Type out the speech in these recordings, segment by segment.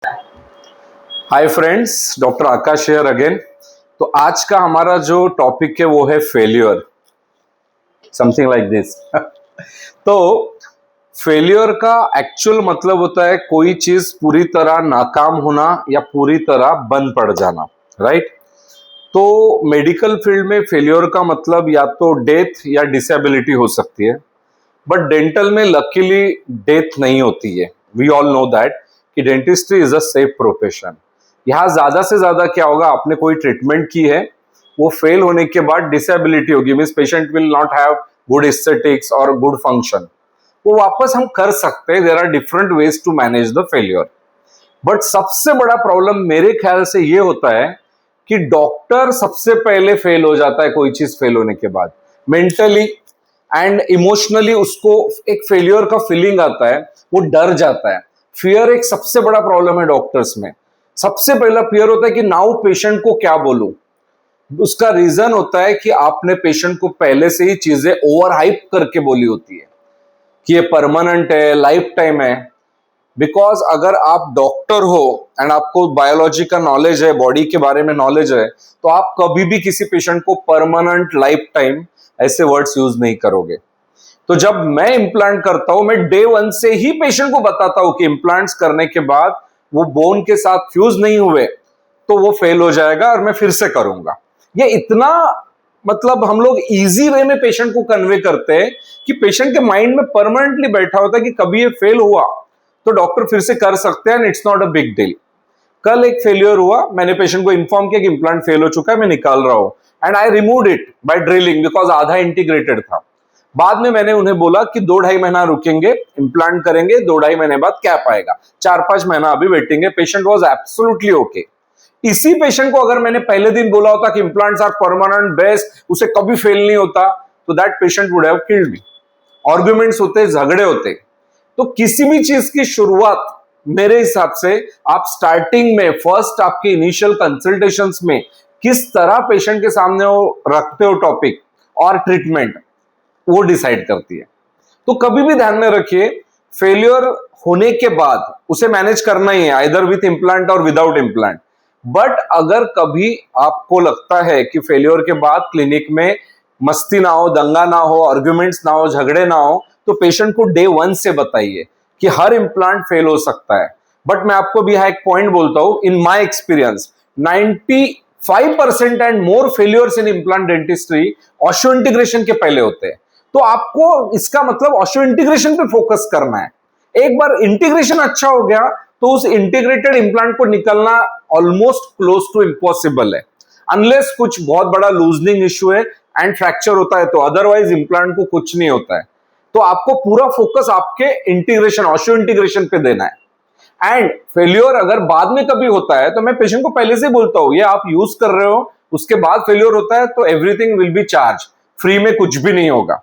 Hi friends, doctor Akash here again. तो आज का हमारा जो टॉपिक है वो है फेल्यूर, समथिंग लाइक दिस। तो फेल्यूर का एक्चुअल मतलब होता है कोई चीज पूरी तरह नाकाम होना या पूरी तरह बंद पड़ जाना, राइट। तो मेडिकल फील्ड में फेल्यूर का मतलब या तो डेथ या डिसेबिलिटी हो सकती है, बट डेंटल में लकीली डेथ नहीं होती है। वी ऑल नो दैट कि dentistry is a safe profession. यहाँ ज्यादा से ज्यादा क्या होगा, आपने कोई ट्रीटमेंट की है, वो फेल होने के बाद डिसेबिलिटी होगी, means patient will not have good aesthetics और गुड फंक्शन। वो वापस हम कर सकते हैं। There are different ways to manage the failure. But सबसे बड़ा प्रॉब्लम मेरे ख्याल से ये होता है कि डॉक्टर सबसे पहले फेल हो जाता है कोई चीज फेल होने के बाद। मेंटली एंड इमोशनली उसको एक फेल्योर का फीलिंग आता है, वो डर जाता है। फियर एक सबसे बड़ा प्रॉब्लम है डॉक्टर्स में। सबसे पहला फियर होता है कि नाउ पेशेंट को क्या बोलूं। उसका रीजन होता है कि आपने पेशेंट को पहले से ही चीजें ओवर हाइप करके बोली होती है कि ये परमानेंट है, लाइफ टाइम है। बिकॉज अगर आप डॉक्टर हो एंड आपको बायोलॉजी का नॉलेज है, बॉडी के बारे में नॉलेज है, तो आप कभी भी किसी पेशेंट को परमानेंट, लाइफ टाइम ऐसे वर्ड्स यूज नहीं करोगे। तो जब मैं इम्प्लांट करता हूं, मैं डे वन से ही पेशेंट को बताता हूं कि इम्प्लांट्स करने के बाद वो बोन के साथ फ्यूज नहीं हुए तो वो फेल हो जाएगा और मैं फिर से करूंगा। ये इतना मतलब हम लोग इजी वे में पेशेंट को कन्वे करते हैं कि पेशेंट के माइंड में परमानेंटली बैठा होता है कि कभी ये फेल हुआ तो डॉक्टर फिर से कर सकते हैं and it's not a big deal. कल एक फेलियर हुआ, मैंने पेशेंट को इन्फॉर्म किया कि इम्प्लांट फेल हो चुका है, मैं निकाल रहा हूं, and I removed it by drilling because आधा इंटीग्रेटेड था। बाद में मैंने उन्हें बोला कि 2-2.5 महीना रुकेंगे, इम्प्लांट करेंगे, 2-2.5 महीने बाद कैप आएगा, 4-5 महीना अभी वेटिंग है। Patient was absolutely okay. इसी पेशेंट को अगर मैंने पहले दिन बोला होता कि इम्प्लांट्स आर परमानेंट बेस्ट, उसे कभी फेल नहीं होता, तो that patient would have killed me. Arguments होते, झगड़े होते। तो किसी भी चीज की शुरुआत मेरे हिसाब से आप स्टार्टिंग में, फर्स्ट आपके इनिशियल कंसल्टेशंस में किस तरह पेशेंट के सामने वो रखते हो टॉपिक और ट्रीटमेंट, वो डिसाइड करती है। तो कभी भी ध्यान में रखिए, फेलियर होने के बाद उसे मैनेज करना ही है, आइदर विथ इम्प्लांट और विदाउट इम्प्लांट। बट अगर कभी आपको लगता है कि फेलियर के बाद क्लिनिक में मस्ती ना हो, दंगा ना हो, आर्ग्यूमेंट्स ना हो, झगड़े ना हो, तो पेशेंट को डे वन से बताइए कि हर इम्प्लांट फेल हो सकता है। बट मैं आपको भी एक पॉइंट बोलता हूं, in my experience 95% and more failures in implant dentistry osteo integration के पहले होते हैं। तो आपको इसका मतलब ऑस्टियो इंटीग्रेशन पे फोकस करना है। एक बार इंटीग्रेशन अच्छा हो गया तो उस इंटीग्रेटेड इम्प्लांट को निकलना ऑलमोस्ट क्लोज टू इम्पॉसिबल है, अनलेस कुछ बहुत बड़ा लूजनिंग इश्यू है एंड फ्रैक्चर होता है, तो अदरवाइज इम्प्लांट को कुछ नहीं होता है। तो आपको पूरा फोकस आपके इंटीग्रेशन, ऑस्टियो इंटीग्रेशन पे देना है। एंड फेल्योर अगर बाद में कभी होता है तो मैं पेशेंट को पहले से बोलता हूं, ये आप यूज कर रहे हो, उसके बाद फेल्योर होता है तो everything will be charge, free में कुछ भी नहीं होगा।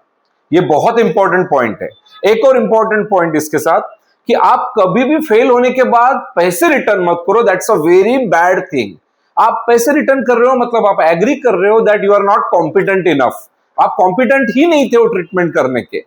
ये बहुत इंपॉर्टेंट पॉइंट है। एक और इंपॉर्टेंट पॉइंट इसके साथ कि आप कभी भी फेल होने के बाद पैसे रिटर्न मत करो, that's a very bad thing. आप पैसे रिटर्न कर रहे हो मतलब आप एग्री कर रहे हो that you are not competent enough, आप कॉम्पिटेंट ही नहीं थे वो ट्रीटमेंट करने के।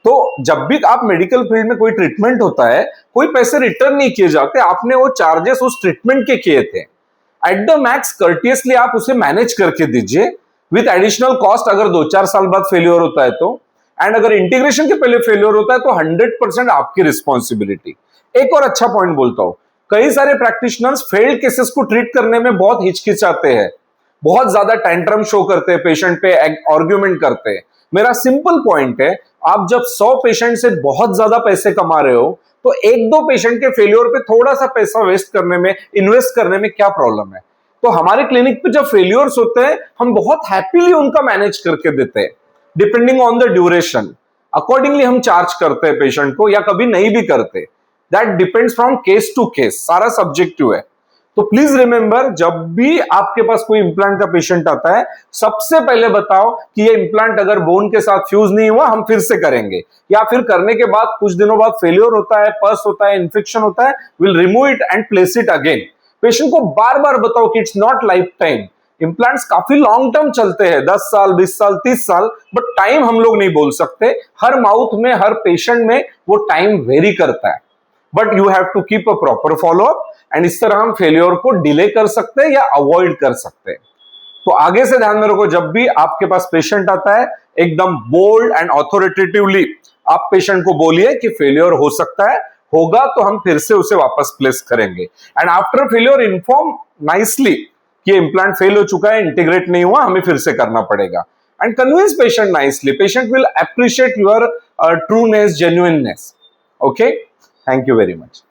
तो जब भी आप मेडिकल फील्ड में कोई ट्रीटमेंट होता है, कोई पैसे रिटर्न नहीं किए जाते, आपने वो चार्जेस उस ट्रीटमेंट के किए थे। एट द मैक्स कर्टियसली आप उसे मैनेज करके दीजिए विथ एडिशनल कॉस्ट। अगर 2-4 साल बाद फेलियर होता है तो, एंड अगर इंटीग्रेशन के पहले फेलियर होता है तो 100% आपकी रिस्पॉन्सिबिलिटी। एक और अच्छा पॉइंट बोलता हूं, कई सारे प्रैक्टिशनर्स फेल्ड केसेस को ट्रीट करने में बहुत हिचकिचाते हैं, बहुत ज्यादा टेंट्रम शो करते हैं, पेशेंट पे आर्ग्यूमेंट करते हैं। मेरा सिंपल पॉइंट है, आप जब 100 पेशेंट से बहुत ज्यादा पैसे कमा रहे हो तो 1-2 पेशेंट के फेलियर पे थोड़ा सा पैसा वेस्ट करने में, इन्वेस्ट करने में क्या प्रॉब्लम है। तो हमारे क्लिनिक पे जब फेलियर्स होते हैं, हम बहुत हैप्पीली उनका मैनेज करके देते हैं, depending on the duration. Accordingly हम चार्ज करते हैं पेशेंट को, या कभी नहीं भी करते, that depends from case to case, सारा सब्जेक्टिव है। तो प्लीज रिमेंबर, जब भी आपके पास कोई इंप्लांट का पेशेंट आता है, सबसे पहले बताओ कि ये इंप्लांट अगर बोन के साथ फ्यूज नहीं हुआ हम फिर से करेंगे, या फिर करने के बाद कुछ दिनों बाद फेलियर होता है, पस होता है, इन्फेक्शन होता है, will remove it and place it again. Patient को बार बार बताओ कि it's not life time. Implants काफी लॉन्ग टर्म चलते हैं, 10 साल, 20 साल, 30 साल, बट टाइम हम लोग नहीं बोल सकते। हर माउथ में, हर पेशेंट में वो टाइम वेरी करता है। But you have to keep a proper follow up, and इस तरह हम फेल्योर को डिले कर सकते हैं या अवॉइड कर सकते हैं। तो आगे से ध्यान में रखो, जब भी आपके पास पेशेंट आता है, एकदम बोल्ड एंड ऑथोरिटेटिवली आप पेशेंट को बोलिए कि फेलियर हो सकता है, होगा तो हम फिर से उसे वापस प्लेस करेंगे, and after failure inform nicely कि इम्प्लांट फेल हो चुका है, इंटीग्रेट नहीं हुआ, हमें फिर से करना पड़ेगा, and convince patient nicely. Patient will appreciate your trueness, genuineness. Okay, thank you very much.